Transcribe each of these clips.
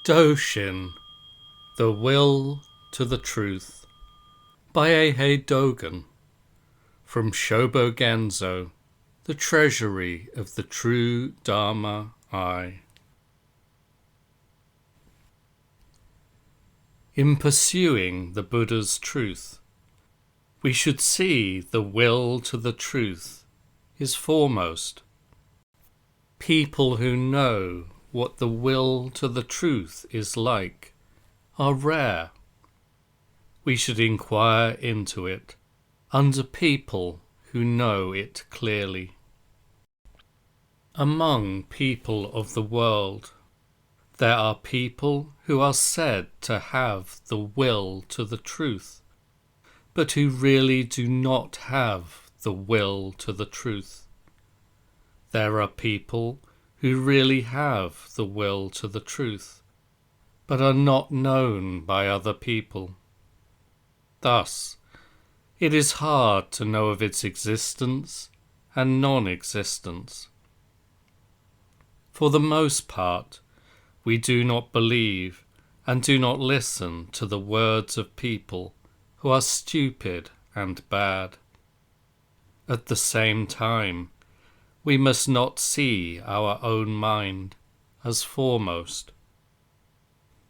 Doshin, The Will to the Truth, by Eihei Dogen, from Shobogenzo, the treasury of the true Dharma I. In pursuing the Buddha's truth, we should see the will to the truth is foremost. People who know what the will to the truth is like are rare. We should inquire into it under people who know it clearly. Among people of the world, there are people who are said to have the will to the truth, but who really do not have the will to the truth. There are people who really have the will to the truth, but are not known by other people. Thus, it is hard to know of its existence and non-existence. For the most part, we do not believe and do not listen to the words of people who are stupid and bad. At the same time, we must not see our own mind as foremost.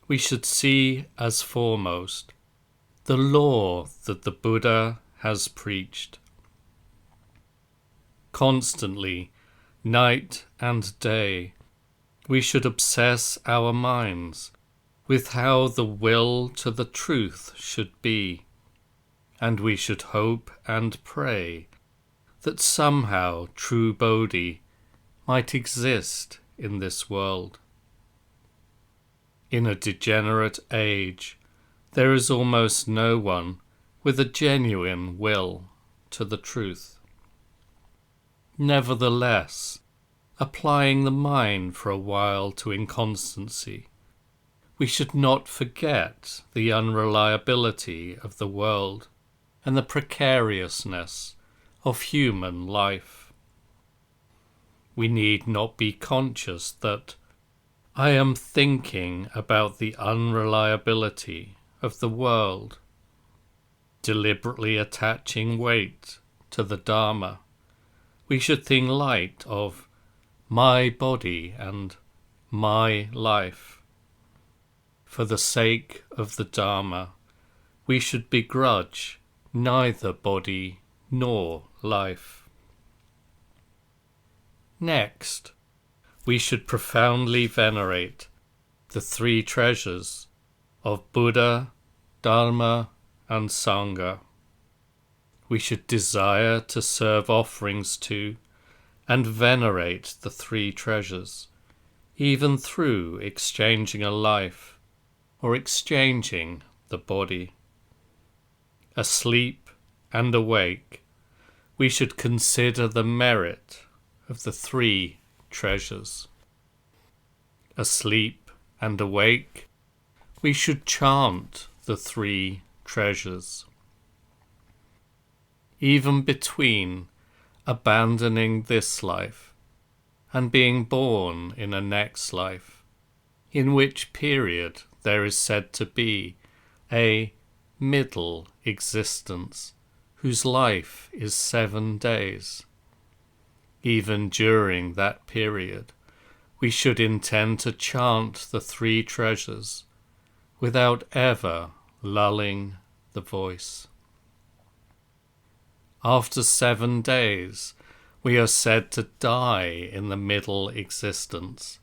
We should see as foremost the law that the Buddha has preached. Constantly, night and day, we should obsess our minds with how the will to the truth should be, and we should hope and pray that somehow true Bodhi might exist in this world. In a degenerate age, there is almost no one with a genuine will to the truth. Nevertheless, applying the mind for a while to inconstancy, we should not forget the unreliability of the world and the precariousness of human life. We need not be conscious that I am thinking about the unreliability of the world, deliberately attaching weight to the Dharma. We should think light of my body and my life. For the sake of the Dharma, we should begrudge neither body nor life. Next, we should profoundly venerate the three treasures of Buddha, Dharma, and Sangha. We should desire to serve offerings to and venerate the three treasures, even through exchanging a life or exchanging the body. Asleep and awake, we should consider the merit of the three treasures. Asleep and awake, we should chant the three treasures. Even between abandoning this life and being born in a next life, in which period there is said to be a middle existence whose life is 7 days. Even during that period, we should intend to chant the three treasures without ever lulling the voice. After 7 days, we are said to die in the middle existence,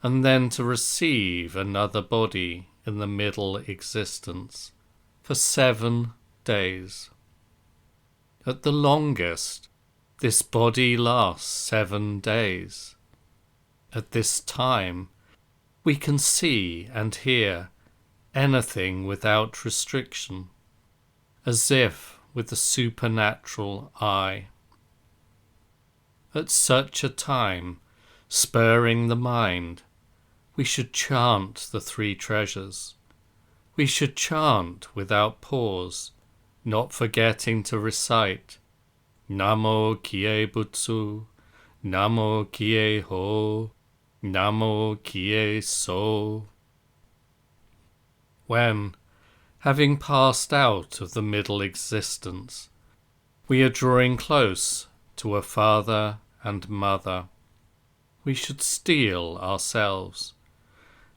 and then to receive another body in the middle existence for 7 days. At the longest, this body lasts 7 days. At this time, we can see and hear anything without restriction, as if with the supernatural eye. At such a time, spurring the mind, we should chant the three treasures. We should chant without pause, not forgetting to recite Namo Kie Butsu, Namo Kie Ho, Namo Kie So, when, having passed out of the middle existence, we are drawing close to a father and mother, we should steel ourselves,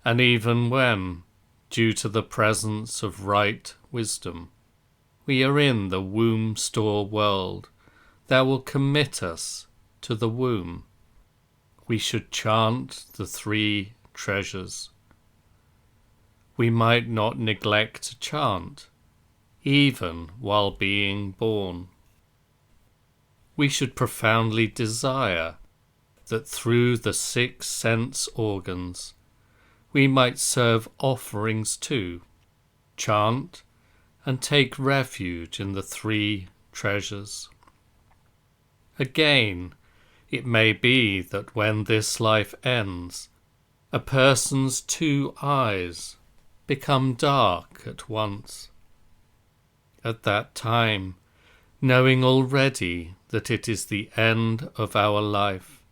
and even when, due to the presence of right wisdom, we are in the womb store world that will commit us to the womb, we should chant the three treasures. We might not neglect to chant, even while being born. We should profoundly desire that through the 6 sense organs we might serve offerings to, chant, and take refuge in the 3 treasures. Again, it may be that when this life ends, a person's 2 eyes become dark at once. At that time, knowing already that it is the end of our life,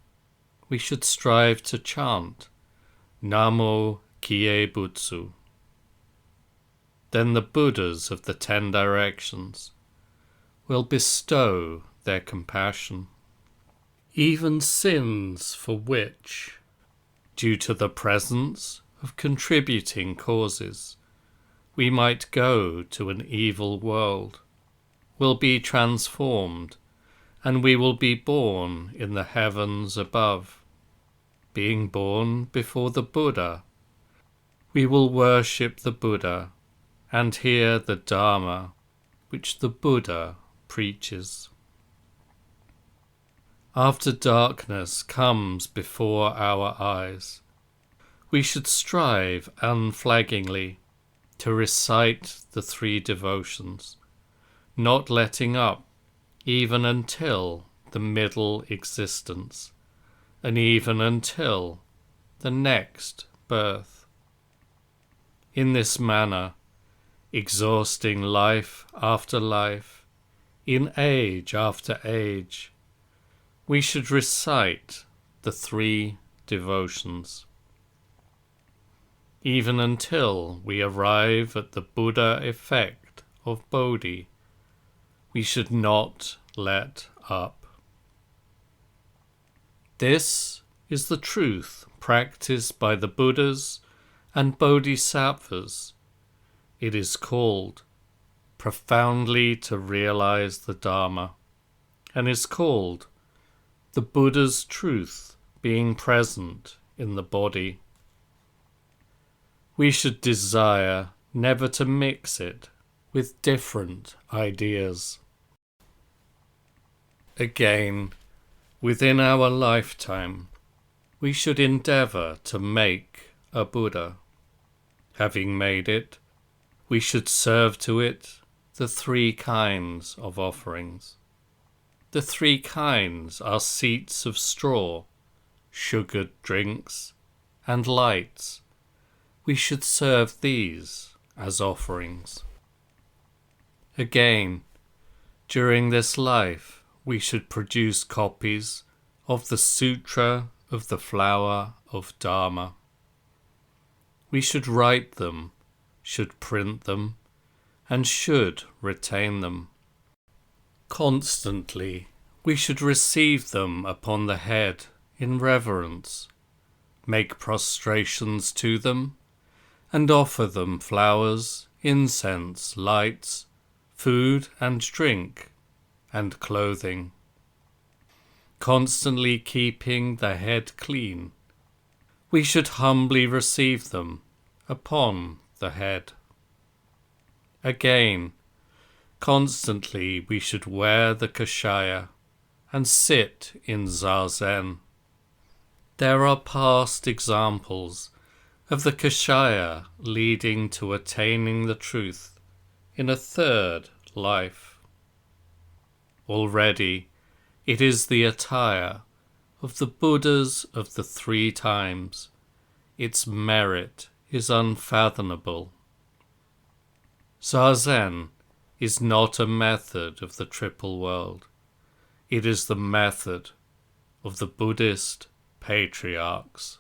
we should strive to chant Namo Kiebutsu. Then the Buddhas of the 10 directions will bestow their compassion. Even sins for which, due to the presence of contributing causes, we might go to an evil world, will be transformed, and we will be born in the heavens above. Being born before the Buddha, we will worship the Buddha and hear the Dharma which the Buddha preaches. After darkness comes before our eyes, we should strive unflaggingly to recite the 3 devotions, not letting up even until the middle existence, and even until the next birth. In this manner, exhausting life after life, in age after age, we should recite the 3 devotions, even until we arrive at the Buddha effect of Bodhi. We should not let up. This is the truth practiced by the Buddhas and Bodhisattvas. It is called profoundly to realize the Dharma, and is called the Buddha's truth being present in the body. We should desire never to mix it with different ideas. Again, within our lifetime, we should endeavor to make a Buddha. Having made it, we should serve to it the 3 kinds of offerings. The 3 kinds are seats of straw, sugared drinks, and lights. We should serve these as offerings. Again, during this life, we should produce copies of the Sutra of the Flower of Dharma. We should write them, should print them, and should retain them. Constantly, we should receive them upon the head in reverence, make prostrations to them, and offer them flowers, incense, lights, food and drink, and clothing. Constantly keeping the head clean, we should humbly receive them upon the head. Again, constantly we should wear the kashaya and sit in zazen. There are past examples of the kashaya leading to attaining the truth in a 3rd life. Already it is the attire of the Buddhas of the 3 times. Its merit is unfathomable. Zazen is not a method of the triple world. It is the method of the Buddhist patriarchs.